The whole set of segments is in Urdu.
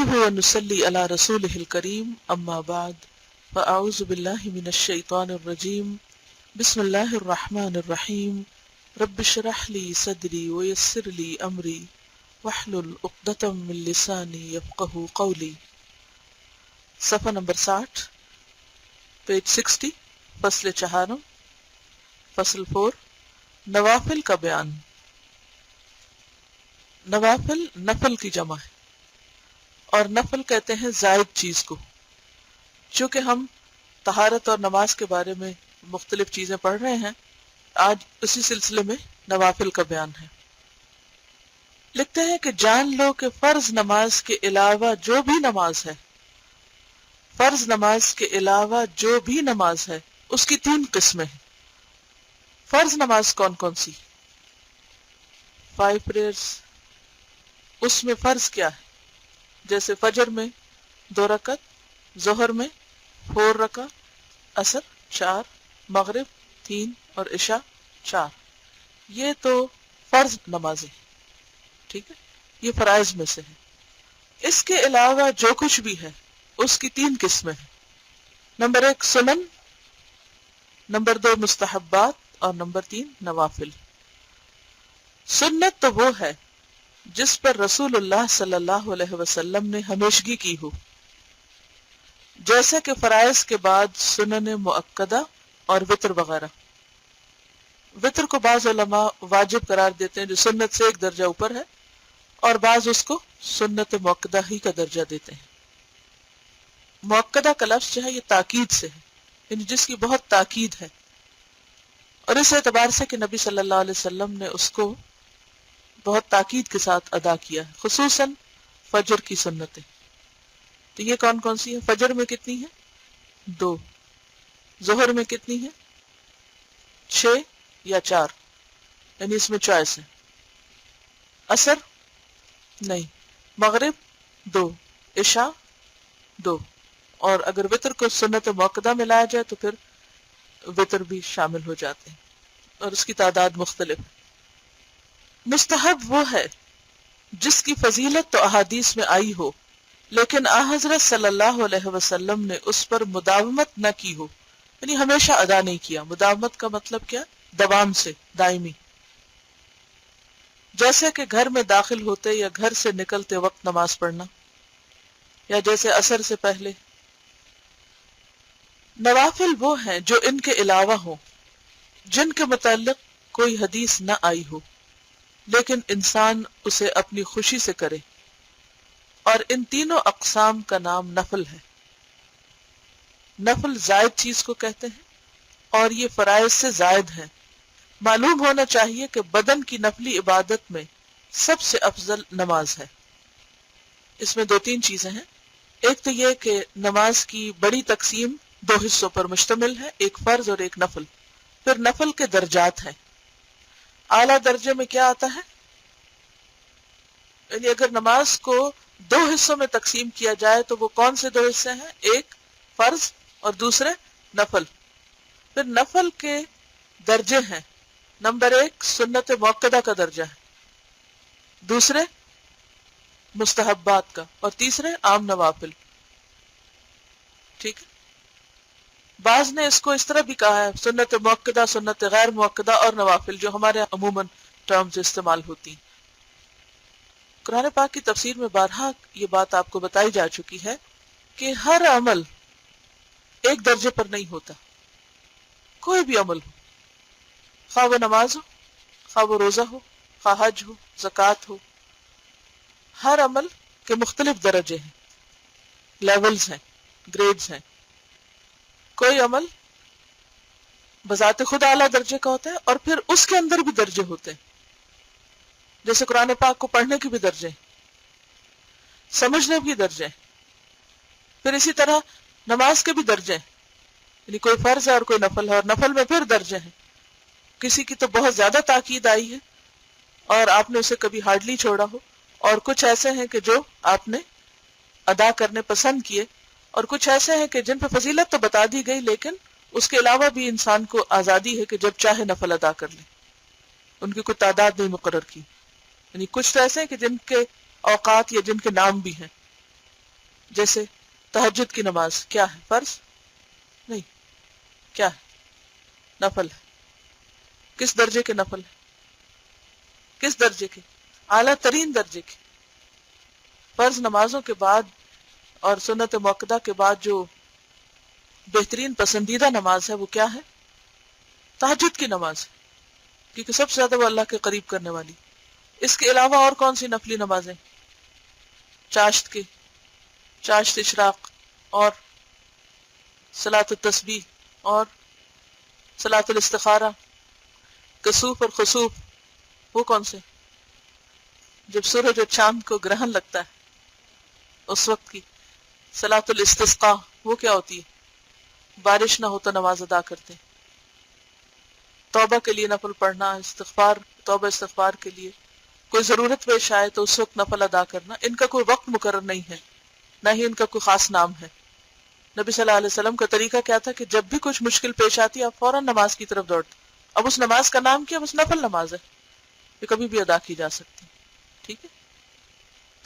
نحمده ونصلي على رسوله الكريم أما بعد فأعوذ بالله من الشيطان الرجيم بسم الله الرحمن الرحيم رب اشرح لي صدري ويسر لي أمري واحلل عقدة من لساني يفقهوا قولي. صفحہ نمبر 60 پیج 60 فصل چہارم فصل 4 نوافل کا بیان. نوافل نفل کی جمع ہے اور نفل کہتے ہیں زائد چیز کو. چونکہ ہم طہارت اور نماز کے بارے میں مختلف چیزیں پڑھ رہے ہیں، آج اسی سلسلے میں نوافل کا بیان ہے. لکھتے ہیں کہ جان لو کہ فرض نماز کے علاوہ جو بھی نماز ہے، فرض نماز کے علاوہ جو بھی نماز ہے اس کی 3 قسمیں ہیں. فرض نماز کون کون سی؟ 5 پریئرز. اس میں فرض کیا ہے؟ جیسے فجر میں 2 رکعت، ظہر میں 4 رکعت، عصر 4، مغرب 3 اور عشاء 4. یہ تو فرض نمازیں، ٹھیک ہے، یہ فرائض میں سے ہے. اس کے علاوہ جو کچھ بھی ہے اس کی 3 قسمیں ہیں. نمبر 1 سنن، نمبر 2 مستحبات اور نمبر 3 نوافل. سنت تو وہ ہے جس پر رسول اللہ صلی اللہ علیہ وسلم نے ہمیشگی کی ہو، جیسے کہ فرائض کے بعد سنن مؤکدہ اور وتر وغیرہ. وتر کو بعض علماء واجب قرار دیتے ہیں جو سنت سے 1 درجہ اوپر ہے، اور بعض اس کو سنت مؤکدہ ہی کا درجہ دیتے ہیں. مؤکدہ کا لفظ جو ہے یہ تاکید سے ہے، یعنی جس کی بہت تاکید ہے، اور اس اعتبار سے کہ نبی صلی اللہ علیہ وسلم نے اس کو بہت تاکید کے ساتھ ادا کیا ہے، خصوصاً فجر کی سنتیں. تو یہ کون کون سی ہیں؟ فجر میں کتنی ہیں؟ 2. ظہر میں کتنی ہیں؟ 6 یا 4، یعنی اس میں چوائس ہے. عصر نہیں، مغرب 2، عشاء 2، اور اگر وتر کو سنت موقدہ میں لایا جائے تو پھر وتر بھی شامل ہو جاتے ہیں، اور اس کی تعداد مختلف ہے. مستحب وہ ہے جس کی فضیلت تو احادیث میں آئی ہو لیکن حضرت صلی اللہ علیہ وسلم نے اس پر مداومت نہ کی ہو، یعنی ہمیشہ ادا نہیں کیا. مداومت کا مطلب کیا؟ دوام سے، دائمی. جیسے کہ گھر میں داخل ہوتے یا گھر سے نکلتے وقت نماز پڑھنا، یا جیسے عصر سے پہلے. نوافل وہ ہیں جو ان کے علاوہ ہوں، جن کے متعلق کوئی حدیث نہ آئی ہو لیکن انسان اسے اپنی خوشی سے کرے، اور ان تینوں اقسام کا نام نفل ہے. نفل زائد چیز کو کہتے ہیں اور یہ فرائض سے زائد ہیں. معلوم ہونا چاہیے کہ بدن کی نفلی عبادت میں سب سے افضل نماز ہے. اس میں 2-3 چیزیں ہیں. ایک تو یہ کہ نماز کی بڑی تقسیم 2 حصوں پر مشتمل ہے، ایک فرض اور ایک نفل. پھر نفل کے درجات ہیں. اعلیٰ درجے میں کیا آتا ہے؟ یعنی اگر نماز کو 2 حصوں میں تقسیم کیا جائے تو وہ کون سے 2 حصے ہیں؟ ایک فرض اور دوسرے نفل. پھر نفل کے درجے ہیں. نمبر 1 سنت موقدہ کا درجہ ہے، دوسرے مستحبات کا، اور تیسرے عام نوافل. ٹھیک ہے. بعض نے اس کو اس طرح بھی کہا ہے، سنت موقدہ، سنت غیر موقدہ اور نوافل، جو ہمارے عموماً ٹرمز استعمال ہوتی ہیں. قرآن پاک کی تفسیر میں بارہا یہ بات آپ کو بتائی جا چکی ہے کہ ہر عمل ایک درجے پر نہیں ہوتا. کوئی بھی عمل ہو، خواہ وہ نماز ہو، خواہ وہ روزہ ہو، خواہ حج ہو، زکوٰۃ ہو، ہر عمل کے مختلف درجے ہیں، لیولز ہیں، گریڈز ہیں. کوئی عمل بذات خود اعلیٰ درجے کا ہوتا ہے اور پھر اس کے اندر بھی درجے ہوتے ہیں. جیسے قرآن پاک کو پڑھنے کے بھی درجے ہیں، سمجھنے بھی درجے ہیں. پھر اسی طرح نماز کے بھی درجے ہیں، یعنی کوئی فرض ہے اور کوئی نفل ہے، اور نفل میں پھر درجے ہیں. کسی کی تو بہت زیادہ تاکید آئی ہے اور آپ نے اسے کبھی ہارڈلی چھوڑا ہو، اور کچھ ایسے ہیں کہ جو آپ نے ادا کرنے پسند کیے، اور کچھ ایسے ہیں کہ جن پہ فضیلت تو بتا دی گئی لیکن اس کے علاوہ بھی انسان کو آزادی ہے کہ جب چاہے نفل ادا کر لے. ان کی کوئی تعداد نہیں مقرر کی. یعنی کچھ تو ایسے ہیں کہ جن کے اوقات یا جن کے نام بھی ہیں. جیسے تہجد کی نماز کیا ہے؟ فرض نہیں، کیا ہے؟ نفل ہے۔ کس درجے کے نفل ہے؟ کس درجے کے؟ اعلیٰ ترین درجے کے۔ فرض نمازوں کے بعد اور سنت موقدہ کے بعد جو بہترین پسندیدہ نماز ہے وہ کیا ہے؟ تہجد کی نماز، کیونکہ سب سے زیادہ وہ اللہ کے قریب کرنے والی۔ اس کے علاوہ اور کون سی نفلی نمازیں؟ چاشت کی، چاشت اشراق، اور صلاۃ التسبیح، اور صلاۃ الاستخارہ، کسوف اور خسوف، وہ کون سے؟ جب سورج اور چاند کو گرہن لگتا ہے اس وقت کی۔ صلاۃ الاستسقاء، وہ کیا ہوتی ہے؟ بارش نہ ہو تو نماز ادا کرتے ہیں۔ توبہ کے لیے نفل پڑھنا، استغفار، توبہ استغفار کے لیے کوئی ضرورت پیش آئے تو اس وقت نفل ادا کرنا، ان کا کوئی وقت مقرر نہیں ہے، نہ ہی ان کا کوئی خاص نام ہے۔ نبی صلی اللہ علیہ وسلم کا طریقہ کیا تھا کہ جب بھی کچھ مشکل پیش آتی آپ فوراً نماز کی طرف دوڑتے۔ اب اس نماز کا نام کیا؟ بس نفل نماز ہے، یہ کبھی بھی ادا کی جا سکتی۔ ٹھیک ہے،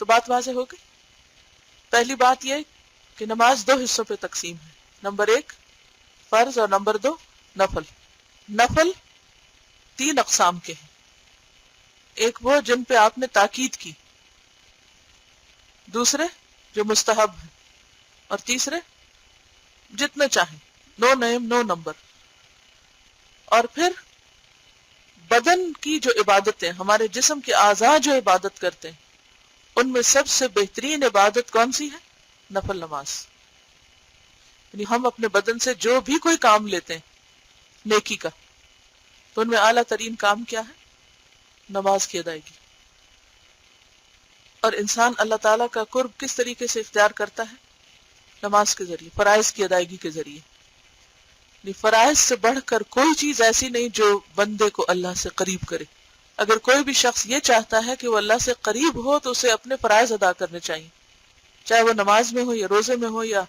تو بات واضح ہو گئی۔ پہلی بات یہ کہ نماز دو حصوں پہ تقسیم ہے، نمبر 1 فرض اور نمبر 2 نفل۔ نفل 3 اقسام کے ہیں، ایک وہ جن پہ آپ نے تاکید کی، دوسرے جو مستحب ہیں، اور تیسرے جتنے چاہیں، نو نیم نو نمبر۔ اور پھر بدن کی جو عبادتیں، ہمارے جسم کے اعضاء جو عبادت کرتے ہیں، ان میں سب سے بہترین عبادت کون سی ہے؟ نفل نماز۔ یعنی ہم اپنے بدن سے جو بھی کوئی کام لیتے ہیں نیکی کا، تو ان میں اعلیٰ ترین کام کیا ہے؟ نماز کی ادائیگی۔ اور انسان اللہ تعالیٰ کا قرب کس طریقے سے اختیار کرتا ہے؟ نماز کے ذریعے، فرائض کی ادائیگی کے ذریعے۔ یعنی فرائض سے بڑھ کر کوئی چیز ایسی نہیں جو بندے کو اللہ سے قریب کرے۔ اگر کوئی بھی شخص یہ چاہتا ہے کہ وہ اللہ سے قریب ہو تو اسے اپنے فرائض ادا کرنے چاہیے، چاہے وہ نماز میں ہو یا روزے میں ہو یا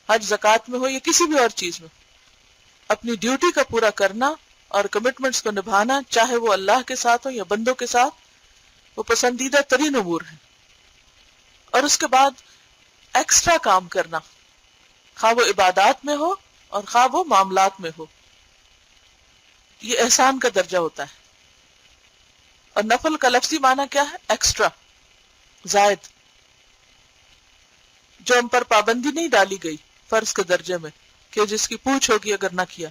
حج زکوٰۃ میں ہو یا کسی بھی اور چیز میں۔ اپنی ڈیوٹی کا پورا کرنا اور کمٹمنٹس کو نبھانا، چاہے وہ اللہ کے ساتھ ہو یا بندوں کے ساتھ، وہ پسندیدہ ترین امور ہیں۔ اور اس کے بعد ایکسٹرا کام کرنا، خواہ وہ عبادات میں ہو اور خواہ وہ معاملات میں ہو، یہ احسان کا درجہ ہوتا ہے۔ اور نفل کا لفظی معنی کیا ہے؟ ایکسٹرا، زائد، جو ہم پر پابندی نہیں ڈالی گئی فرض کے درجے میں کہ جس کی پوچھ ہوگی اگر نہ کیا،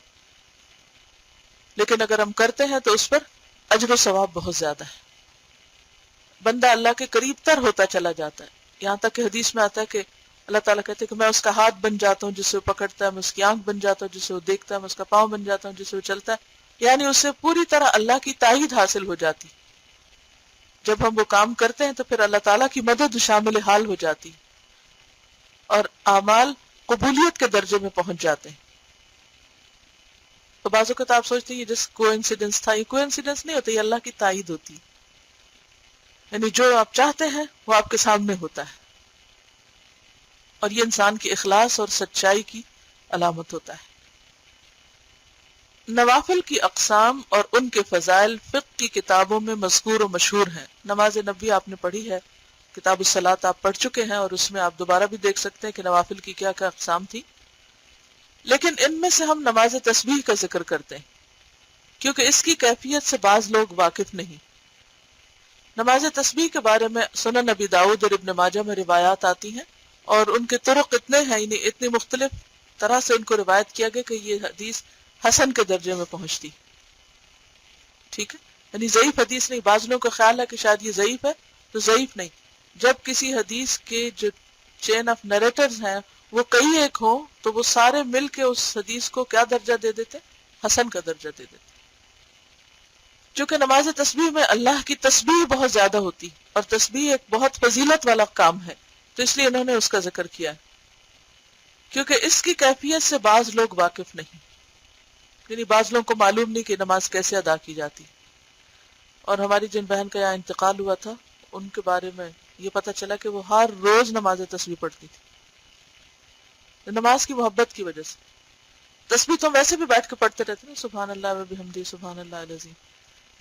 لیکن اگر ہم کرتے ہیں تو اس پر اجر و ثواب بہت زیادہ ہے۔ بندہ اللہ کے قریب تر ہوتا چلا جاتا ہے، یہاں تک کہ حدیث میں آتا ہے کہ اللہ تعالیٰ کہتے ہیں کہ میں اس کا ہاتھ بن جاتا ہوں جس سے وہ پکڑتا ہے، میں اس کی آنکھ بن جاتا ہوں جس سے وہ دیکھتا ہے، میں اس کا پاؤں بن جاتا ہوں جس سے وہ چلتا ہے۔ یعنی اس سے پوری طرح اللہ کی تائید حاصل ہو جاتی۔ جب ہم وہ کام کرتے ہیں تو پھر اللہ تعالیٰ کی مدد شامل حال ہو جاتی اور اعمال قبولیت کے درجے میں پہنچ جاتے ہیں۔ تو بعض اوقات آپ سوچتے ہیں یہ جس کو انسیڈنس تھا، یہ کوئی انسیڈنس نہیں ہوتا، یہ اللہ کی تائید ہوتی، یعنی جو آپ چاہتے ہیں وہ آپ کے سامنے ہوتا ہے، اور یہ انسان کی اخلاص اور سچائی کی علامت ہوتا ہے۔ نوافل کی اقسام اور ان کے فضائل فقہ کی کتابوں میں مذکور و مشہور ہیں۔ نماز نبی آپ نے پڑھی ہے، کتاب الصلاۃ آپ پڑھ چکے ہیں، اور اس میں آپ دوبارہ بھی دیکھ سکتے ہیں کہ نوافل کی کیا کیا اقسام تھی۔ لیکن ان میں سے ہم نماز تسبیح کا ذکر کرتے ہیں کیونکہ اس کی کیفیت سے بعض لوگ واقف نہیں۔ نماز تسبیح کے بارے میں سنن ابی داؤد اور ابن ماجہ میں روایات آتی ہیں، اور ان کے طرق اتنے ہیں، یعنی اتنی مختلف طرح سے ان کو روایت کیا گیا کہ یہ حدیث حسن کے درجے میں پہنچتی۔ ٹھیک ہے، یعنی ضعیف حدیث نہیں۔ بعض لوگوں کا خیال ہے کہ شاید یہ ضعیف ہے، تو ضعیف نہیں۔ جب کسی حدیث کے جو چین آف نریٹرز ہیں وہ کئی ایک ہوں تو وہ سارے مل کے اس حدیث کو کیا درجہ دے دیتے؟ حسن کا درجہ دے دیتے۔ چونکہ نماز تسبیح میں اللہ کی تسبیح بہت زیادہ ہوتی، اور تسبیح ایک بہت فضیلت والا کام ہے، تو اس لیے انہوں نے اس کا ذکر کیا ہے، کیونکہ اس کی کیفیت سے بعض لوگ واقف نہیں، یعنی بعض لوگوں کو معلوم نہیں کہ نماز کیسے ادا کی جاتی۔ اور ہماری جن بہن کا یہاں انتقال ہوا تھا ان کے بارے میں یہ پتہ چلا کہ وہ ہر روز نماز تسبیح پڑھتی تھی، نماز کی محبت کی وجہ سے۔ تسبیح تو ویسے بھی بیٹھ کے پڑھتے رہتے ہیں، سبحان اللہ و بحمدہ سبحان اللہ العظیم،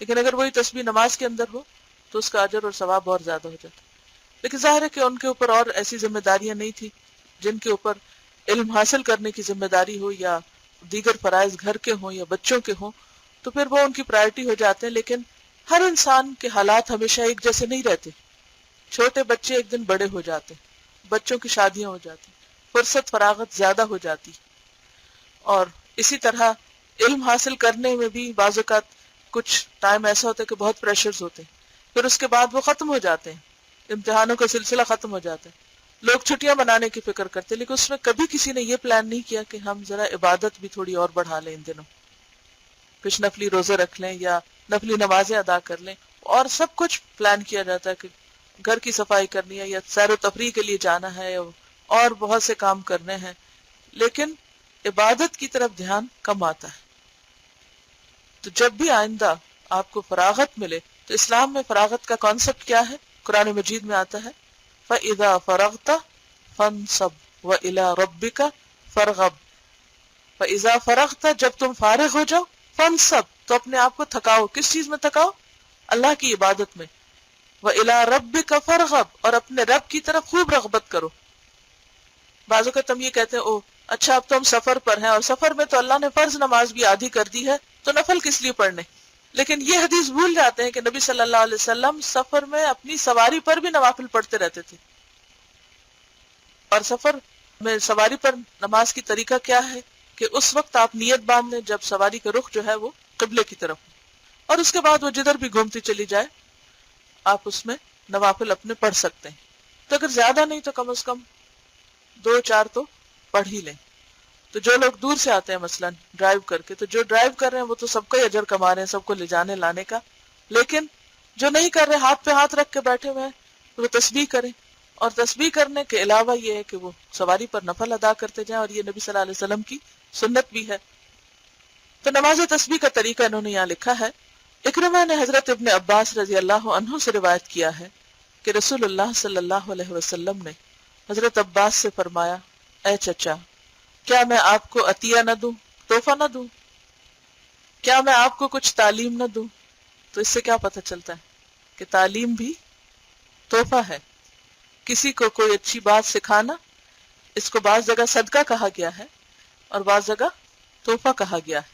لیکن اگر وہی تسبیح نماز کے اندر ہو تو اس کا اجر اور ثواب اور زیادہ ہو جاتا۔ لیکن ظاہر ہے کہ ان کے اوپر اور ایسی ذمہ داریاں نہیں تھی جن کے اوپر علم حاصل کرنے کی ذمہ داری ہو یا دیگر فرائض گھر کے ہوں یا بچوں کے ہوں تو پھر وہ ان کی پرائرٹی ہو جاتے ہیں. لیکن ہر انسان کے حالات ہمیشہ ایک جیسے نہیں رہتے. چھوٹے بچے ایک دن بڑے ہو جاتے، بچوں کی شادیاں ہو جاتی، فرصت فراغت زیادہ ہو جاتی، اور اسی طرح علم حاصل کرنے میں بھی بعض اوقات کچھ ٹائم ایسا ہوتا ہے کہ بہت پریشرز ہوتے ہیں، پھر اس کے بعد وہ ختم ہو جاتے ہیں، امتحانوں کا سلسلہ ختم ہو جاتا ہے. لوگ چھٹیاں منانے کی فکر کرتے لیکن اس میں کبھی کسی نے یہ پلان نہیں کیا کہ ہم ذرا عبادت بھی تھوڑی اور بڑھا لیں، ان دنوں کچھ نفلی روزے رکھ لیں یا نفلی نمازیں ادا کر لیں. اور سب کچھ پلان کیا جاتا ہے کہ گھر کی صفائی کرنی ہے یا سیر و تفریح کے لیے جانا ہے اور بہت سے کام کرنے ہیں، لیکن عبادت کی طرف دھیان کم آتا ہے. تو جب بھی آئندہ آپ کو فراغت ملے تو اسلام میں فراغت کا کانسیپٹ کیا ہے؟ قرآن مجید میں آتا ہے فَإِذَا فَرَغْتَ فَانْصَبْ وَإِلَىٰ رَبِّكَ فَارْغَب. فَإِذَا فَرَغْتَ جب تم فارغ ہو جاؤ، فَانْصَبْ تو اپنے آپ کو تھکاؤ. کس چیز میں تھکاؤ؟ اللہ کی عبادت میں. وَإِلَىٰ رَبِّكَ فَارْغَب اور اپنے رب کی طرف خوب رغبت کرو. بعض اوقات ہم یہ کہتے ہیں او اچھا اب تو ہم سفر پر ہیں، اور سفر میں تو اللہ نے فرض نماز بھی آدھی کر دی ہے تو نفل کس لیے پڑھنے. لیکن یہ حدیث بھول جاتے ہیں کہ نبی صلی اللہ علیہ وسلم سفر میں اپنی سواری پر بھی نوافل پڑھتے رہتے تھے. اور سفر میں سواری پر نماز کی طریقہ کیا ہے کہ اس وقت آپ نیت باندھ لیں جب سواری کا رخ جو ہے وہ قبلے کی طرف، اور اس کے بعد وہ جدھر بھی گھومتی چلی جائے آپ اس میں نوافل اپنے پڑھ سکتے ہیں. تو اگر زیادہ نہیں تو کم از کم 2-4 تو پڑھ ہی لیں. تو جو لوگ دور سے آتے ہیں مثلا ڈرائیو کر کے، تو جو ڈرائیو کر رہے ہیں وہ تو سب کا ہی اجر کما رہے ہیں، سب کو لے جانے لانے کا. لیکن جو نہیں کر رہے، ہاتھ پہ ہاتھ رکھ کے بیٹھے ہوئے ہیں، وہ تسبیح کریں. اور تسبیح کرنے کے علاوہ یہ ہے کہ وہ سواری پر نفل ادا کرتے جائیں، اور یہ نبی صلی اللہ علیہ وسلم کی سنت بھی ہے. تو نماز تسبیح کا طریقہ انہوں نے یہاں لکھا ہے. اکرمہ نے حضرت ابن عباس رضی اللہ عنہ سے روایت کیا ہے کہ رسول اللہ صلی اللہ علیہ وسلم نے حضرت عباس سے فرمایا، اے چچا، کیا میں آپ کو عطیہ نہ دوں، تحفہ نہ دوں؟ کیا میں آپ کو کچھ تعلیم نہ دوں؟ تو اس سے کیا پتہ چلتا ہے کہ تعلیم بھی تحفہ ہے. کسی کو کوئی اچھی بات سکھانا، اس کو بعض جگہ صدقہ کہا گیا ہے اور بعض جگہ تحفہ کہا گیا ہے.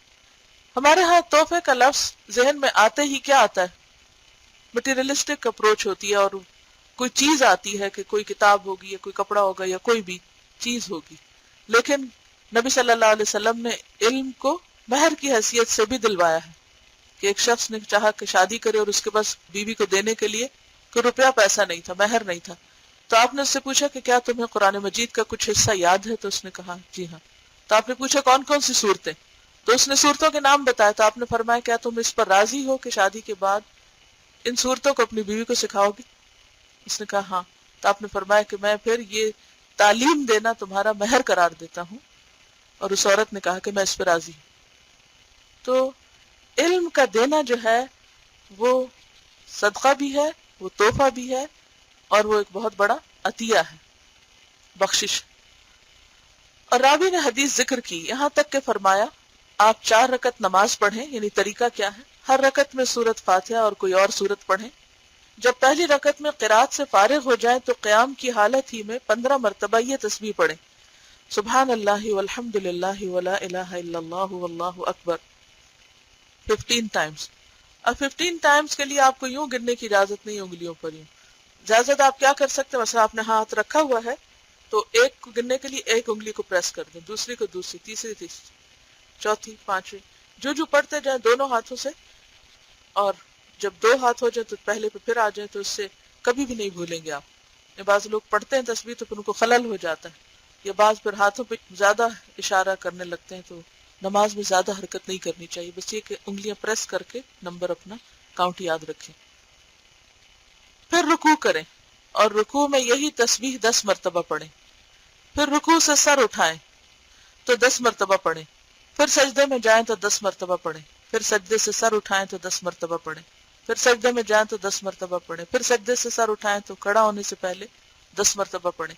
ہمارے ہاں تحفے کا لفظ ذہن میں آتے ہی کیا آتا ہے؟ مٹیریلسٹک اپروچ ہوتی ہے، اور کوئی چیز آتی ہے کہ کوئی کتاب ہوگی یا کوئی کپڑا ہوگا یا کوئی بھی چیز ہوگی. لیکن نبی صلی اللہ علیہ وسلم نے علم کو مہر کی حیثیت سے بھی دلوایا ہے کہ ایک شخص نے چاہا کہ شادی کرے اور اس کے پاس بیوی کو دینے کے لیے کوئی روپیہ پیسہ نہیں تھا، مہر نہیں تھا. تو آپ نے اس سے پوچھا کہ کیا تمہیں قرآن مجید کا کچھ حصہ یاد ہے؟ تو اس نے کہا جی ہاں. تو آپ نے پوچھا کون کون سی صورتیں؟ تو اس نے صورتوں کے نام بتایا. تو آپ نے فرمایا کیا تم اس پر راضی ہو کہ شادی کے بعد ان صورتوں کو اپنی بیوی کو سکھاؤ گی؟ اس نے کہا ہاں. تو آپ نے فرمایا کہ میں پھر یہ تعلیم دینا تمہارا مہر قرار دیتا ہوں. اور اس عورت نے کہا کہ میں اس پہ راضی ہوں. تو علم کا دینا جو ہے وہ صدقہ بھی ہے، وہ تحفہ بھی ہے، اور وہ ایک بہت بڑا عطیہ ہے، بخشش. اور راوی نے حدیث ذکر کی یہاں تک کہ فرمایا آپ 4 رکعت نماز پڑھیں. یعنی طریقہ کیا ہے؟ ہر رکعت میں سورۃ فاتحہ اور کوئی اور سورت پڑھیں. جب پہلی رکعت میں قرات سے فارغ ہو جائیں تو قیام کی حالت ہی میں 15 مرتبہ یہ تسبیح پڑھیں، سبحان اللہ والحمد للہ ولا الہ الا اللہ واللہ اکبر 15 ٹائمز. اب 15 ٹائمز کے لیے آپ کو یوں گننے کی اجازت نہیں، انگلیوں پر یوں. زیادہ آپ کیا کر سکتے ہیں، مثلا آپ نے ہاتھ رکھا ہوا ہے تو ایک کو گننے کے لیے ایک انگلی کو پریس کر دیں، دوسری کو دوسری، تیسری چوتھی، پانچویں، جو پڑھتے جائیں دونوں ہاتھوں سے. اور جب 2 ہاتھ ہو جائیں تو پہلے پہ پھر آ جائیں، تو اس سے کبھی بھی نہیں بھولیں گے آپ. بعض لوگ پڑھتے ہیں تسبیح تو پھر ان کو خلل ہو جاتا ہے، یا بعض پھر ہاتھوں پہ زیادہ اشارہ کرنے لگتے ہیں. تو نماز میں زیادہ حرکت نہیں کرنی چاہیے، بس یہ کہ انگلیاں پریس کر کے نمبر اپنا کاؤنٹ یاد رکھیں. پھر رکوع کریں اور رکوع میں یہی تسبیح 10 مرتبہ پڑھیں. پھر رکوع سے سر اٹھائیں تو 10 مرتبہ پڑھیں. پھر سجدے میں جائیں تو 10 مرتبہ پڑھیں. پھر سجدے سے سر اٹھائیں تو 10 مرتبہ پڑھیں. پھر سجدے میں جائیں تو 10 مرتبہ پڑھیں. پھر سجدے سے سر اٹھائیں تو کھڑا ہونے سے پہلے 10 مرتبہ پڑھیں.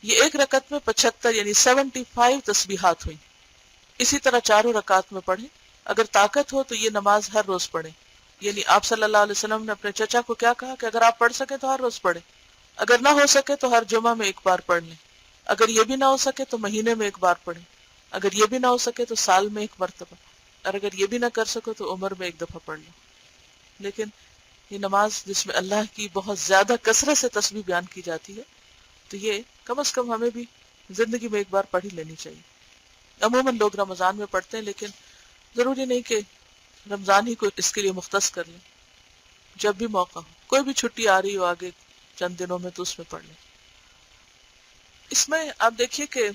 یہ ایک رکعت میں 75 یعنی 75 تسبیحات ہوئی. اسی طرح 4 رکعات میں پڑھیں. اگر طاقت ہو تو یہ نماز ہر روز پڑھیں. یعنی آپ صلی اللہ علیہ وسلم نے اپنے چچا کو کیا کہا کہ اگر آپ پڑھ سکیں تو ہر روز پڑھیں، اگر نہ ہو سکے تو ہر جمعہ میں ایک بار پڑھ لیں. اگر یہ بھی نہ ہو سکے تو مہینے میں ایک بار پڑھیں، اگر یہ بھی نہ ہو سکے تو سال میں ایک مرتبہ، اور اگر یہ بھی نہ کر سکو تو عمر میں ایک دفعہ پڑھ لو۔ لیکن یہ نماز جس میں اللہ کی بہت زیادہ کثرت سے تسبیح بیان کی جاتی ہے، تو یہ کم از کم ہمیں بھی زندگی میں ایک بار پڑھ ہی لینی چاہیے۔ عموماً لوگ رمضان میں پڑھتے ہیں، لیکن ضروری نہیں کہ رمضان ہی کو اس کے لیے مختص کر لیں، جب بھی موقع ہو، کوئی بھی چھٹی آ رہی ہو آگے چند دنوں میں تو اس میں پڑھ لیں۔ اس میں آپ دیکھیے کہ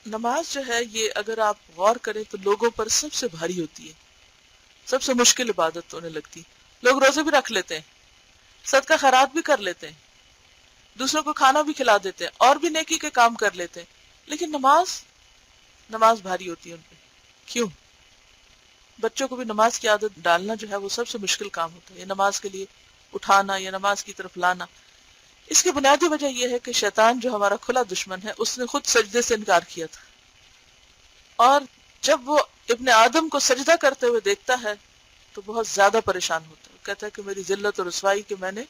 نماز جو ہے یہ اگر آپ غور کریں تو لوگوں پر سب سے بھاری ہوتی ہے، سب سے مشکل عبادت ہونے لگتی ہے۔ لوگ روزے بھی رکھ لیتے ہیں، صدقہ خیرات بھی کر لیتے ہیں، دوسروں کو کھانا بھی کھلا دیتے ہیں، اور بھی نیکی کے کام کر لیتے ہیں، لیکن نماز بھاری ہوتی ہے ان پہ۔ کیوں؟ بچوں کو بھی نماز کی عادت ڈالنا جو ہے وہ سب سے مشکل کام ہوتا ہے، یہ نماز کے لیے اٹھانا یا نماز کی طرف لانا۔ اس کی بنیادی وجہ یہ ہے کہ شیطان جو ہمارا کھلا دشمن ہے، اس نے خود سجدے سے انکار کیا تھا، اور جب وہ ابن آدم کو سجدہ کرتے ہوئے دیکھتا ہے تو بہت زیادہ پریشان ہوتا ہے، کہتا ہے کہ میری ذلت اور رسوائی کہ میں نے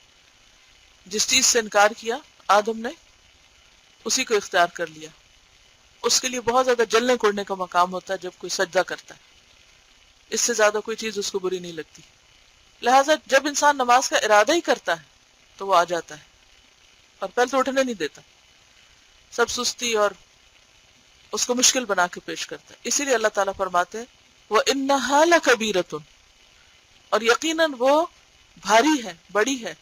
جس چیز سے انکار کیا آدم نے اسی کو اختیار کر لیا۔ اس کے لیے بہت زیادہ جلنے کوڑنے کا مقام ہوتا ہے جب کوئی سجدہ کرتا ہے، اس سے زیادہ کوئی چیز اس کو بری نہیں لگتی۔ لہٰذا جب انسان نماز کا ارادہ ہی کرتا ہے تو وہ آ جاتا ہے، اور پہلے تو اٹھنے نہیں دیتا، سب سستی اور اس کو مشکل بنا کے پیش کرتا ہے۔ اسی لیے اللہ تعالیٰ فرماتے ہیں وَإِنَّهَا لَكَبِيرَةٌ، اور یقیناً وہ بھاری ہے، بڑی ہے،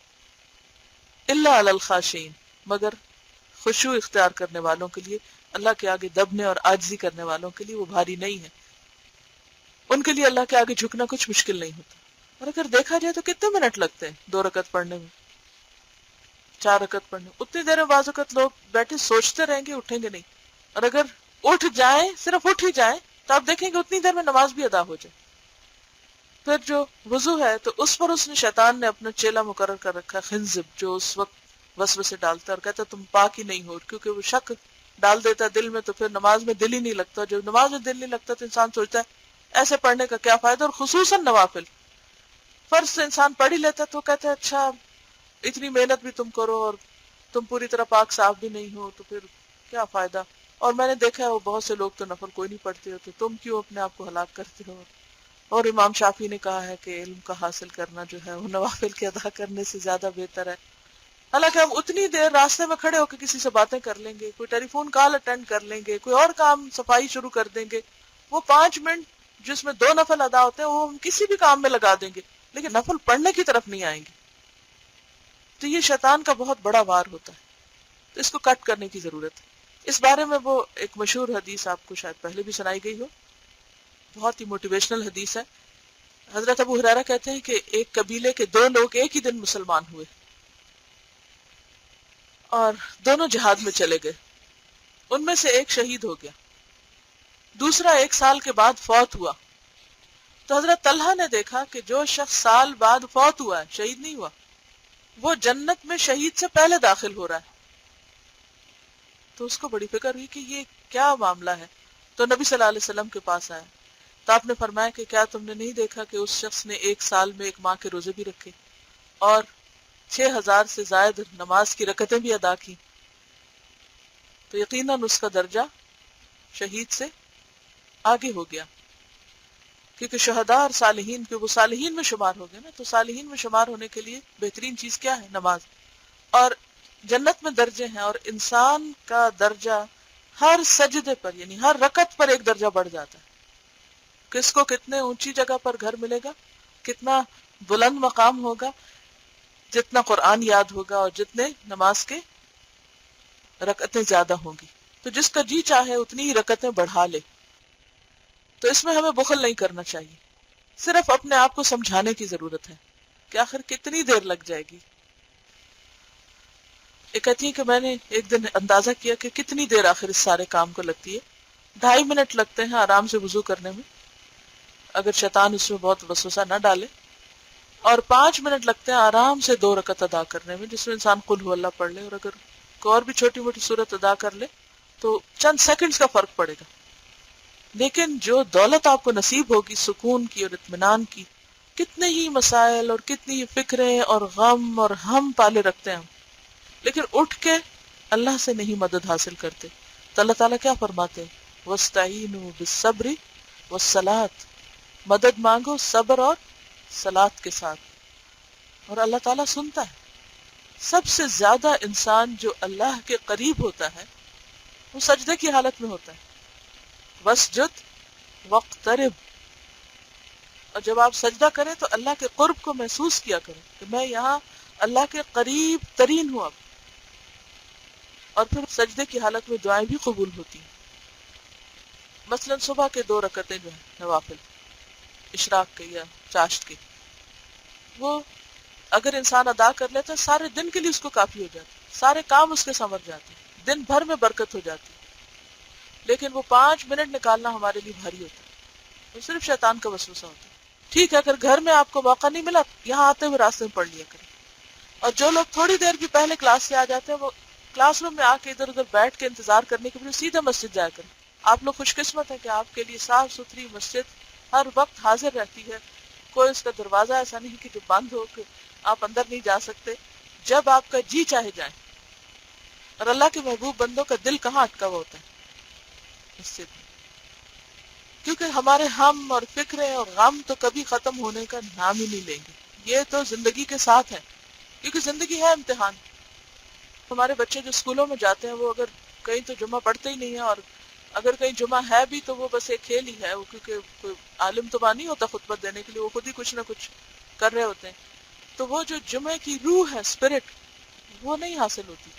إِلَّا عَلَى الْخَاشِعِينَ، مگر خشوع اختیار کرنے والوں کے لیے، اللہ کے آگے دبنے اور عاجزی کرنے والوں کے لیے وہ بھاری نہیں ہے، ان کے لیے اللہ کے آگے جھکنا کچھ مشکل نہیں ہوتا۔ اور اگر دیکھا جائے تو کتنے منٹ لگتے ہیں 2 رکعت پڑھنے میں، 4 رکعت پڑھنے میں، اتنی دیر میں بعض اوقات لوگ بیٹھے سوچتے رہیں گے، اٹھیں گے نہیں، اور اگر اٹھ جائیں، صرف اٹھ ہی جائیں، تو آپ دیکھیں گے اتنی دیر میں نماز بھی ادا ہو جائے۔ پھر جو وضو ہے تو اس پر اس نے شیطان نے اپنا چیلا مقرر کر رکھا ہے، خنزب، جو اس وقت وسوسے ڈالتا ہے اور کہتا ہے تم پاک ہی نہیں ہو، کیونکہ وہ شک ڈال دیتا ہے دل میں، تو پھر نماز میں دل ہی نہیں لگتا۔ جب نماز میں دل نہیں لگتا تو انسان سوچتا ہے ایسے پڑھنے کا کیا فائدہ، اور خصوصاً نوافل۔ فرض سے انسان پڑھ ہی لیتا تو کہتا ہے اچھا اتنی محنت بھی تم کرو اور تم پوری طرح پاک صاف بھی نہیں ہو تو پھر کیا فائدہ۔ اور میں نے دیکھا ہے وہ بہت سے لوگ تو نفل کوئی نہیں پڑھتے ہو، تو تم کیوں اپنے آپ کو ہلاک کرتے ہو۔ اور امام شافعی نے کہا ہے کہ علم کا حاصل کرنا جو ہے وہ نوافل کے ادا کرنے سے زیادہ بہتر ہے۔ حالانکہ ہم اتنی دیر راستے میں کھڑے ہو کے کسی سے باتیں کر لیں گے، کوئی ٹیلی فون کال اٹینڈ کر لیں گے، کوئی اور کام صفائی شروع کر دیں گے، وہ 5 منٹ جس میں 2 نفل ادا ہوتے ہیں وہ ہم کسی بھی کام میں لگا دیں گے، لیکن نفل پڑھنے کی طرف نہیں آئیں گے۔ تو یہ شیطان کا بہت بڑا وار ہوتا ہے، تو اس کو کٹ کرنے کی ضرورت ہے۔ اس بارے میں وہ ایک مشہور حدیث آپ کو شاید پہلے بھی سنائی گئی ہو، بہت ہی موٹیویشنل حدیث ہے۔ حضرت ابو ہریرہ کہتے ہیں کہ ایک قبیلے کے 2 لوگ ایک ہی دن مسلمان ہوئے اور دونوں جہاد میں چلے گئے۔ ان میں سے ایک شہید ہو گیا، دوسرا 1 سال کے بعد فوت ہوا۔ تو حضرت طلحہ نے دیکھا کہ جو شخص سال بعد فوت ہوا ہے، شہید نہیں ہوا، وہ جنت میں شہید سے پہلے داخل ہو رہا ہے۔ تو اس کو بڑی فکر ہوئی کہ یہ کیا معاملہ ہے، تو نبی صلی اللہ علیہ وسلم کے پاس آیا تو آپ نے فرمایا کہ کیا تم نے نہیں دیکھا کہ اس شخص نے 1 سال میں 1 ماہ کے روزے بھی رکھے اور 6000 سے زائد نماز کی رکعتیں بھی ادا کی، تو یقیناً اس کا درجہ شہید سے آگے ہو گیا، کیونکہ شہداء اور صالحین کے وہ صالحین میں شمار ہو گئے نا، تو صالحین میں شمار ہونے کے لیے بہترین چیز کیا ہے؟ نماز۔ اور جنت میں درجے ہیں، اور انسان کا درجہ ہر سجدے پر یعنی ہر رکعت پر 1 درجہ بڑھ جاتا ہے۔ کس کو کتنے اونچی جگہ پر گھر ملے گا، کتنا بلند مقام ہوگا، جتنا قرآن یاد ہوگا اور جتنے نماز کے رکعتیں زیادہ ہوں گی۔ تو جس کا جی چاہے اتنی ہی رکعتیں بڑھا لے۔ تو اس میں ہمیں بخل نہیں کرنا چاہیے، صرف اپنے آپ کو سمجھانے کی ضرورت ہے کہ آخر کتنی دیر لگ جائے گی۔ ایک کہتی ہے کہ میں نے ایک دن اندازہ کیا کہ کتنی دیر آخر اس سارے کام کو لگتی ہے۔ 2.5 منٹ لگتے ہیں آرام سے وضو کرنے میں، اگر شیطان اس میں بہت وسوسہ نہ ڈالے، اور 5 منٹ لگتے ہیں آرام سے 2 رکعت ادا کرنے میں، جس میں انسان قل ہو اللہ پڑھ لے، اور اگر کوئی اور بھی چھوٹی موٹی صورت ادا کر لے تو چند سیکنڈز کا فرق پڑے گا۔ لیکن جو دولت آپ کو نصیب ہوگی سکون کی اور اطمینان کی، کتنے ہی مسائل اور کتنی ہی فکریں اور غم اور ہم پالے رکھتے ہیں ہم، لیکن اٹھ کے اللہ سے نہیں مدد حاصل کرتے تو اللہ تعالیٰ کیا فرماتے ہیں؟ وَاسْتَعِینُوا بِالصَّبْرِ وَالصَّلَاةِ، مدد مانگو صبر اور صلاۃ کے ساتھ، اور اللہ تعالیٰ سنتا ہے۔ سب سے زیادہ انسان جو اللہ کے قریب ہوتا ہے وہ سجدے کی حالت میں ہوتا ہے، وَاسْجُدْ وَاقْتَرِبْ، اور جب آپ سجدہ کریں تو اللہ کے قرب کو محسوس کیا کریں کہ میں یہاں اللہ کے قریب ترین ہوں اب، اور پھر سجدے کی حالت میں دعائیں بھی قبول ہوتی ہیں۔ مثلا صبح کے 2 رکعتیں جو ہیں نوافل، اشراق کے یا چاشت کے، وہ اگر انسان ادا کر لیتا ہے سارے دن کے لیے اس کو کافی ہو جاتا ہے، سارے کام اس کے سنور جاتے ہیں، دن بھر میں برکت ہو جاتی ہے۔ لیکن وہ 5 منٹ نکالنا ہمارے لیے بھاری ہوتا ہے، وہ صرف شیطان کا وسوسہ ہوتا ہے۔ ٹھیک ہے، اگر گھر میں آپ کو موقع نہیں ملا یہاں آتے ہوئے راستے میں پڑھ لیا کریں، اور جو لوگ تھوڑی دیر بھی پہلے کلاس سے آ جاتے ہیں وہ کلاس روم میں آ کے ادھر ادھر بیٹھ کے انتظار کرنے کے بجائے سیدھا مسجد جایا کریں۔ آپ لوگ خوش قسمت ہیں کہ آپ کے لیے صاف ستھری مسجد ہر وقت حاضر رہتی ہے، کوئی اس کا دروازہ ایسا نہیں کہ جو بند ہو کہ آپ اندر نہیں جا سکتے، جب آپ کا جی چاہے جائیں۔ اور اللہ کے محبوب بندوں کا دل کہاں اٹکا ہوا ہوتا ہے؟ مسجد میں، کیونکہ ہمارے ہم اور فکریں اور غم تو کبھی ختم ہونے کا نام ہی نہیں لیں گے، یہ تو زندگی کے ساتھ ہے، کیونکہ زندگی ہے امتحان۔ ہمارے بچے جو اسکولوں میں جاتے ہیں وہ اگر کہیں تو جمعہ پڑھتے ہی نہیں ہیں، اور اگر کہیں جمعہ ہے بھی تو وہ بس ایک کھیل ہی ہے، وہ کیونکہ کوئی عالم تو نہیں ہوتا خطبہ دینے کے لیے، وہ خود ہی کچھ نہ کچھ کر رہے ہوتے ہیں، تو وہ جو جمعے کی روح ہے، اسپرٹ، وہ نہیں حاصل ہوتی۔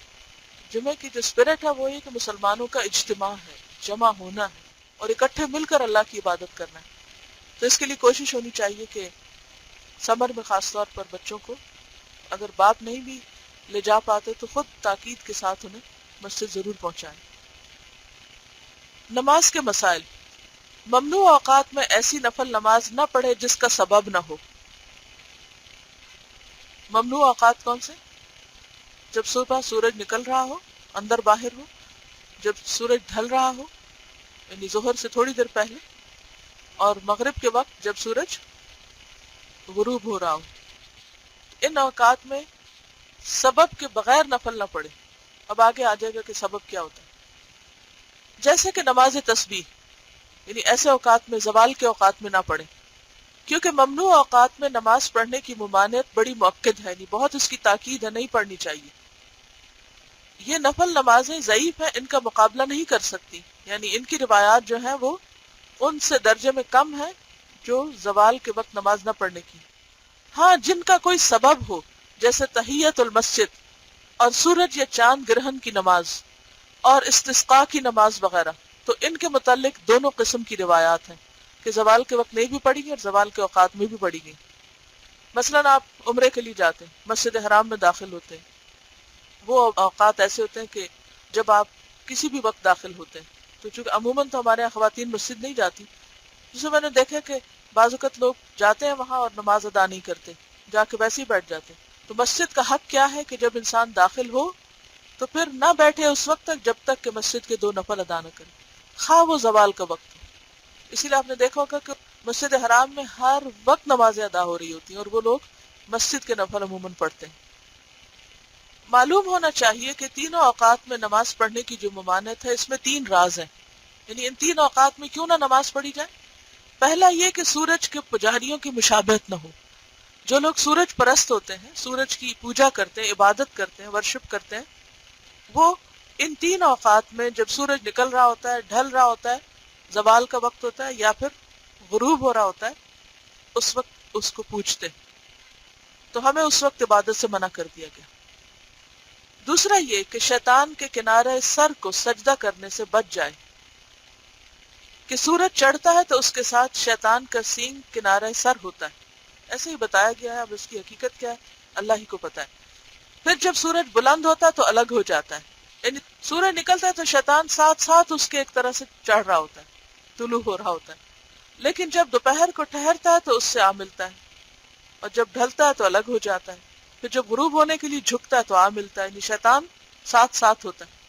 جمعے کی جو اسپرٹ ہے وہ یہ کہ مسلمانوں کا اجتماع ہے، جمع ہونا ہے اور اکٹھے مل کر اللہ کی عبادت کرنا ہے۔ تو اس کے لیے کوشش ہونی چاہیے کہ سمر میں خاص طور پر بچوں کو اگر باپ نہیں بھی لے جا پاتے تو خود تاکید کے ساتھ انہیں مسجد ضرور پہنچائیں۔ نماز کے مسائل۔ ممنوع اوقات میں ایسی نفل نماز نہ پڑھے جس کا سبب نہ ہو۔ ممنوع اوقات کون سے؟ جب صبح سورج نکل رہا ہو، اندر باہر ہو، جب سورج ڈھل رہا ہو یعنی ظہر سے تھوڑی دیر پہلے، اور مغرب کے وقت جب سورج غروب ہو رہا ہو۔ ان اوقات میں سبب کے بغیر نفل نہ پڑھے۔ اب آگے آ جائے گا کہ سبب کیا ہوتا ہے۔ جیسے کہ نماز تسبیح، یعنی ایسے اوقات میں، زوال کے اوقات میں نہ پڑھے، کیونکہ ممنوع اوقات میں نماز پڑھنے کی ممانعت بڑی مؤکد ہے، یعنی بہت اس کی تاکید ہے، نہیں پڑھنی چاہیے۔ یہ نفل نمازیں ضعیف ہیں، ان کا مقابلہ نہیں کر سکتی، یعنی ان کی روایات جو ہیں وہ ان سے درجے میں کم ہیں جو زوال کے وقت نماز نہ پڑھنے کی۔ ہاں، جن کا کوئی سبب ہو، جیسے تحیت المسجد اور سورج یا چاند گرہن کی نماز اور استسقاء کی نماز وغیرہ، تو ان کے متعلق دونوں قسم کی روایات ہیں کہ زوال کے وقت نہیں بھی پڑھی گئی اور زوال کے اوقات میں بھی پڑھی گئی۔ مثلا آپ عمرے کے لیے جاتے ہیں، مسجد حرام میں داخل ہوتے ہیں، وہ اوقات ایسے ہوتے ہیں کہ جب آپ کسی بھی وقت داخل ہوتے ہیں، تو چونکہ عموماً تو ہمارے یہاں خواتین مسجد نہیں جاتی، جسے میں نے دیکھا کہ بعض اوقات لوگ جاتے ہیں وہاں اور نماز ادا نہیں کرتے، جا کے ویسے ہی بیٹھ جاتے ہیں۔ تو مسجد کا حق کیا ہے کہ جب انسان داخل ہو تو پھر نہ بیٹھے اس وقت تک جب تک کہ مسجد کے 2 نفل ادا نہ کرے، خواہ وہ زوال کا وقت ہو۔ اسی لیے آپ نے دیکھا ہوگا کہ مسجد حرام میں ہر وقت نمازیں ادا ہو رہی ہوتی ہیں اور وہ لوگ مسجد کے نفل عموماً پڑھتے ہیں۔ معلوم ہونا چاہیے کہ تینوں اوقات میں نماز پڑھنے کی جو ممانعت ہے اس میں 3 راز ہیں، یعنی ان 3 اوقات میں کیوں نہ نماز پڑھی جائے۔ پہلا یہ کہ سورج کے پجاریوں کی مشابہت نہ ہو۔ جو لوگ سورج پرست ہوتے ہیں، سورج کی پوجا کرتے ہیں، عبادت کرتے ہیں، ورشپ کرتے ہیں، وہ ان 3 اوقات میں جب سورج نکل رہا ہوتا ہے، ڈھل رہا ہوتا ہے، زوال کا وقت ہوتا ہے یا پھر غروب ہو رہا ہوتا ہے، اس وقت اس کو پوجتے ہیں، تو ہمیں اس وقت عبادت سے منع کر دیا گیا۔ دوسرا یہ کہ شیطان کے کنارے سر کو سجدہ کرنے سے بچ جائے، کہ سورج چڑھتا ہے تو اس کے ساتھ شیطان کا سینگ کنارے سر ہوتا ہے، ایسے ہی بتایا گیا ہے، اب اس کی حقیقت کیا ہے اللہ ہی کو پتہ ہے۔ پھر جب سورج بلند ہوتا ہے تو الگ ہو جاتا ہے، یعنی سورج نکلتا ہے تو شیطان ساتھ ساتھ اس کے ایک طرح سے چڑھ رہا ہوتا ہے، طلوع ہو رہا ہوتا ہے، لیکن جب دوپہر کو ٹھہرتا ہے تو اس سے آ ملتا ہے، اور جب ڈھلتا ہے تو الگ ہو جاتا ہے، پھر جب غروب ہونے کے لیے جھکتا ہے تو آ ملتا ہے، یعنی شیطان ساتھ ساتھ ہوتا ہے۔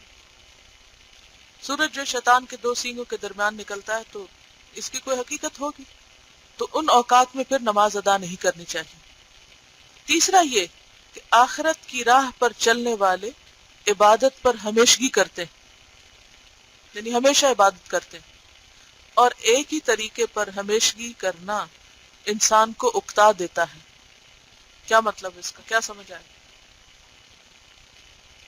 سورج جو شیطان کے 2 سینگوں کے درمیان نکلتا ہے تو اس کی کوئی حقیقت ہوگی، تو ان اوقات میں پھر نماز ادا نہیں کرنی چاہیے۔ تیسرا یہ کہ آخرت کی راہ پر چلنے والے عبادت پر ہمیشگی کرتے یعنی ہمیشہ عبادت کرتے، اور ایک ہی طریقے پر ہمیشگی کرنا انسان کو اکتا دیتا ہے۔ کیا مطلب اس کا، کیا سمجھ آئے؟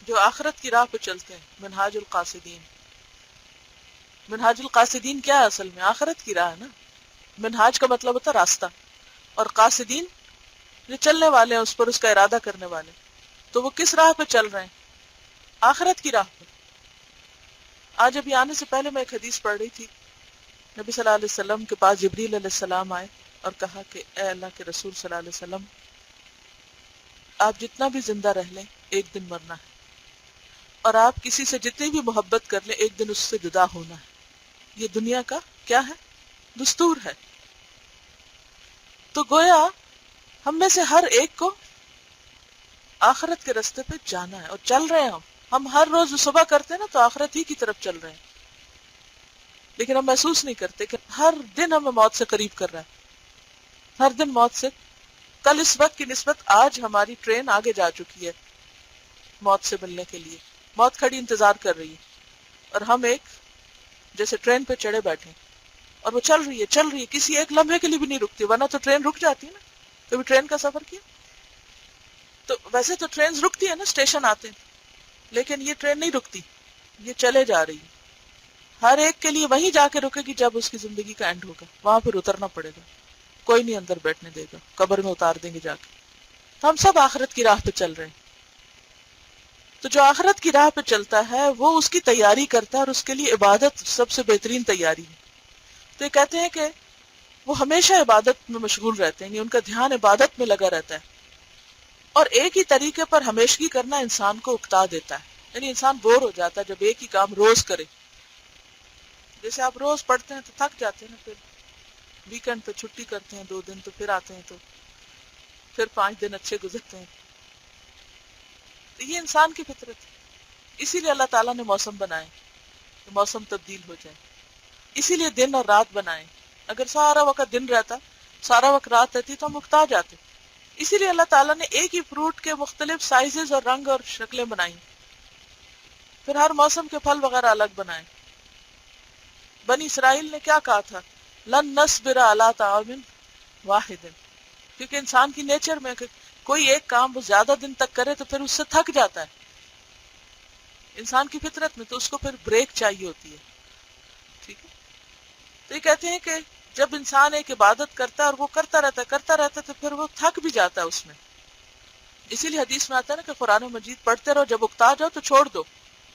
جو آخرت کی راہ پہ چلتے ہیں، منہاج القاصدین، منہاج القاصدین کیا ہے اصل میں؟ آخرت کی راہ ہے نا۔ منہاج کا مطلب ہوتا ہے راستہ، اور قاصدین جو چلنے والے ہیں اس پر، اس کا ارادہ کرنے والے، تو وہ کس راہ پہ چل رہے ہیں؟ آخرت کی راہ پہ۔ آج ابھی آنے سے پہلے میں ایک حدیث پڑھ رہی تھی، نبی صلی اللہ علیہ وسلم کے پاس جبریل علیہ السلام آئے اور کہا کہ اے اللہ کے رسول صلی اللہ علیہ وسلم، آپ جتنا بھی زندہ رہ لیں ایک دن مرنا ہے، اور آپ کسی سے جتنی بھی محبت کر لیں ایک دن اس سے جدا ہونا ہے۔ یہ دنیا کا کیا ہے؟ دستور ہے۔ تو گویا ہم میں سے ہر ایک کو آخرت کے راستے پہ جانا ہے، اور چل رہے ہیں ہم ہر روز صبح کرتے ہیں نا تو آخرت ہی کی طرف چل رہے ہیں، لیکن ہم محسوس نہیں کرتے کہ ہر دن ہمیں موت سے قریب کر رہا ہے، ہر دن موت سے۔ کل اس وقت کی نسبت آج ہماری ٹرین آگے جا چکی ہے موت سے ملنے کے لیے، موت کھڑی انتظار کر رہی ہے، اور ہم ایک جیسے ٹرین پہ چڑھے بیٹھے، اور وہ چل رہی ہے، کسی ایک لمحے کے لیے بھی نہیں رکتی، ورنہ تو ٹرین رک جاتی ہے نا۔ کبھی ٹرین کا سفر کیا؟ تو ویسے تو ٹرین رکتی ہے نا، اسٹیشن آتے ہیں، لیکن یہ ٹرین نہیں رکتی، یہ چلے جا رہی ہے۔ ہر ایک کے لیے وہیں جا کے رکے گی جب اس کی زندگی کا اینڈ ہوگا، وہاں پھر اترنا پڑے گا، کوئی نہیں اندر بیٹھنے دے گا، قبر میں اتار دیں گے جا کے۔ تو ہم سب آخرت کی راہ پہ چل رہے ہیں۔ تو جو آخرت کی راہ پہ چلتا ہے وہ اس کی تیاری کرتا ہے، اور اس کے لیے عبادت سب سے بہترین تیاری ہے۔ تو یہ کہتے ہیں کہ وہ ہمیشہ عبادت میں مشغول رہتے ہیں، یعنی ان کا دھیان عبادت میں لگا رہتا ہے، اور ایک ہی طریقے پر ہمیشگی کرنا انسان کو اکتا دیتا ہے، یعنی انسان بور ہو جاتا ہے جب ایک ہی کام روز کرے۔ جیسے آپ روز پڑھتے ہیں تو تھک جاتے ہیں نا، پھر ویکنڈ پہ چھٹی کرتے ہیں 2 دن، تو پھر آتے ہیں تو پھر 5 دن اچھے گزرتے ہیں۔ تو یہ انسان کی فطرت ہے، اسی لیے اللہ تعالیٰ نے موسم بنائے کہ موسم تبدیل ہو جائے، اسی لیے دن اور رات بنائے۔ اگر سارا وقت دن رہتا، سارا وقت رات رہتی تو ہم اکتا جاتے۔ اسی لیے اللہ تعالیٰ نے ایک ہی فروٹ کے مختلف سائزز اور رنگ اور شکلیں بنائی، پھر ہر موسم کے پھل وغیرہ الگ بنائے۔ بنی اسرائیل نے کیا کہا تھا؟ لن نصبر علی طعام واحد، کیونکہ انسان کی نیچر میں کہ کوئی ایک کام وہ زیادہ دن تک کرے تو پھر اس سے تھک جاتا ہے، انسان کی فطرت میں، تو اس کو پھر بریک چاہیے ہوتی ہے۔ ٹھیک ہے، تو یہ کہتے ہیں کہ جب انسان ایک عبادت کرتا ہے اور وہ کرتا رہتا ہے تو پھر وہ تھک بھی جاتا ہے اس میں۔ اسی لیے حدیث میں آتا ہے نا کہ قرآن مجید پڑھتے رہو، جب اکتا جاؤ تو چھوڑ دو،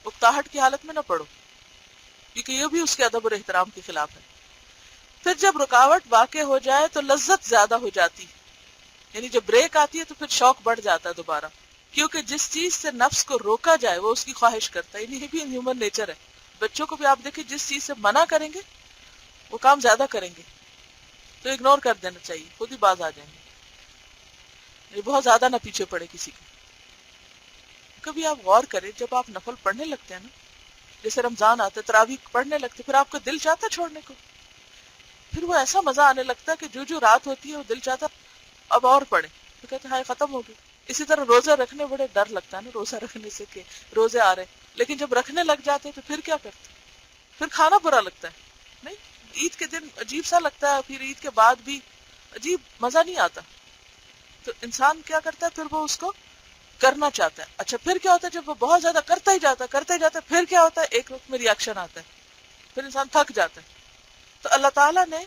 اکتاہٹ کی حالت میں نہ پڑھو، کیونکہ یہ بھی اس کے ادب اور احترام کے خلاف ہے۔ پھر جب رکاوٹ واقع ہو جائے تو لذت زیادہ ہو جاتی، یعنی جب بریک آتی ہے تو پھر شوق بڑھ جاتا ہے دوبارہ، کیونکہ جس چیز سے نفس کو روکا جائے وہ اس کی خواہش کرتا ہے، یہ بھی ہیومن نیچر ہے۔ بچوں کو بھی آپ دیکھیں، جس چیز سے منع کریں گے وہ کام زیادہ کریں گے، تو اگنور کر دینا چاہیے، خود ہی باز آ جائیں گے، یہ بہت زیادہ نہ پیچھے پڑے کسی کے۔ کبھی آپ غور کریں، جب آپ نفل پڑھنے لگتے ہیں نا، جیسے رمضان آتا ہے، تراویح پڑھنے لگتے، پھر آپ کا دل چاہتا ہے چھوڑنے کو، پھر وہ ایسا مزہ آنے لگتا ہے کہ جو رات ہوتی ہے وہ دل چاہتا اب اور پڑھے، تو کہتے ہیں ہائے ختم ہو گئی۔ اسی طرح روزے رکھنے بڑے ڈر لگتا ہے نا، روزہ رکھنے سے کہ روزے آ رہے، لیکن جب رکھنے لگ جاتے تو پھر کیا کرتے؟ پھر کھانا برا لگتا ہے، نہیں؟ عید کے دن عجیب سا لگتا ہے، پھر عید کے بعد بھی عجیب مزہ نہیں آتا، تو انسان کیا کرتا ہے؟ پھر وہ اس کو کرنا چاہتا ہے۔ اچھا پھر کیا ہوتا ہے؟ جب وہ بہت زیادہ کرتا ہی جاتا ہے، پھر کیا ہوتا ہے؟ ایک وقت میں ریاکشن آتا ہے، پھر انسان تھک جاتا ہے۔ تو اللہ تعالیٰ نے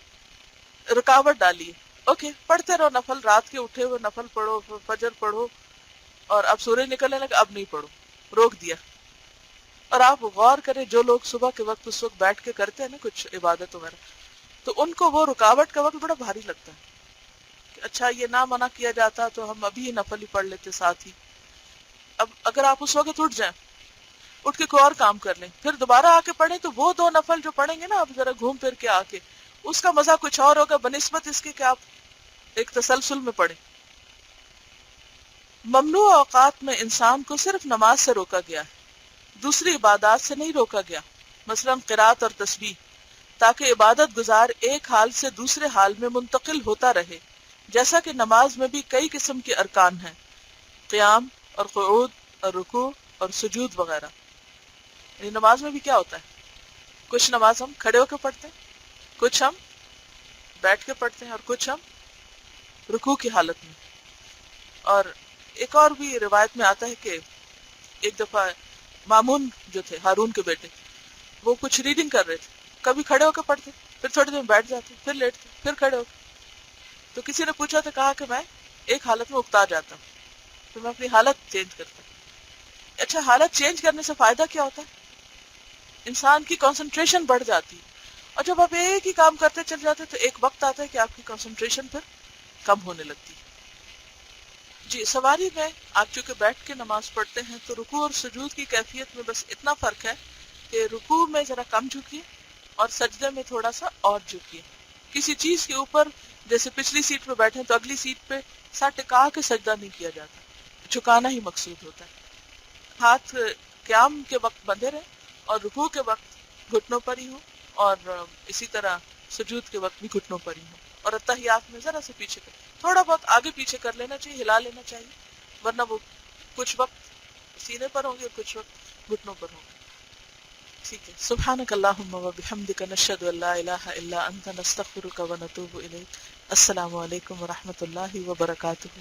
رکاوٹ ڈالی ہے، اوکے پڑھتے رہو نفل، رات کے اٹھے ہوئے نفل پڑھو، فجر پڑھو، اور اب سورج نکلنے لگا اب نہیں پڑھو، روک دیا۔ اور آپ غور کریں، جو لوگ صبح کے وقت اس وقت بیٹھ کے کرتے ہیں نا کچھ عبادت وغیرہ، تو ان کو وہ رکاوٹ کا وقت بڑا بھاری لگتا ہے کہ اچھا یہ نہ منع کیا جاتا تو ہم ابھی نفل ہی پڑھ لیتے ساتھ ہی۔ اب اگر آپ اس وقت اٹھ جائیں، اٹھ کے کوئی اور کام کر لیں، پھر دوبارہ آ کے پڑھیں، تو وہ 2 نفل جو پڑھیں گے نا آپ ذرا گھوم پھر کے آ کے، اس کا مزہ کچھ اور ہوگا بنسبت اس کے کہ آپ ایک تسلسل میں پڑھیں۔ ممنوع اوقات میں انسان کو صرف نماز سے روکا گیا ہے، دوسری عبادات سے نہیں روکا گیا، مثلا قرات اور تسبیح، تاکہ عبادت گزار ایک حال سے دوسرے حال میں منتقل ہوتا رہے، جیسا کہ نماز میں بھی کئی قسم کے ارکان ہیں، قیام اور قعود اور رکوع اور سجود وغیرہ. یعنی نماز میں بھی کیا ہوتا ہے، کچھ نماز ہم کھڑے ہو کے پڑھتے ہیں، کچھ ہم بیٹھ کے پڑھتے ہیں، اور کچھ ہم رکوع کی حالت میں. اور ایک اور بھی روایت میں آتا ہے کہ ایک دفعہ مامون جو تھے ہارون کے بیٹے، وہ کچھ ریڈنگ کر رہے تھے، کبھی کھڑے ہو کے پڑھتے، پھر تھوڑی دیر میں بیٹھ جاتے، پھر لیٹتے، پھر کھڑے ہو کے. تو کسی نے پوچھا تو کہا کہ میں ایک حالت میں اکتا جاتا ہوں، تو میں اپنی حالت چینج کرتا ہوں. اچھا، حالت چینج کرنے سے فائدہ کیا ہوتا ہے؟ انسان کی کنسنٹریشن بڑھ جاتی ہے، اور جب آپ ایک ہی کام کرتے چل جاتے تو ایک وقت آتا ہے کہ آپ کی کنسنٹریشن پھر کم ہونے لگتی ہے. جی، سواری میں آپ چونکہ بیٹھ کے نماز پڑھتے ہیں تو رکوع اور سجود کی کیفیت میں بس اتنا فرق ہے کہ رکوع میں ذرا کم جھکیے اور سجدے میں تھوڑا سا اور جھکیے. کسی چیز کے اوپر جیسے پچھلی سیٹ پہ بیٹھے تو اگلی سیٹ پہ سر ٹکا کے سجدہ نہیں کیا جاتا، جھکانا ہی مقصود ہوتا ہے. ہاتھ قیام کے وقت بندھے رہیں اور رکوع کے وقت گھٹنوں پر ہی ہوں، اور اسی طرح سجود کے وقت بھی گھٹنوں پر ہی ہوں. اور اتحیات میں ذرا سے پیچھے کر، تھوڑا بہت آگے پیچھے کر لینا چاہیے، ہلا لینا چاہیے، ورنہ وہ کچھ وقت سینے پر ہوں گے اور کچھ وقت گھٹنوں پر ہوں گے. ٹھیک ہے. سبحانک اللہم و بحمدک، نشہد ان لا الہ الا انت، نستغفرک و نتوب الیک. السلام علیکم و رحمۃ اللہ وبرکاتہ.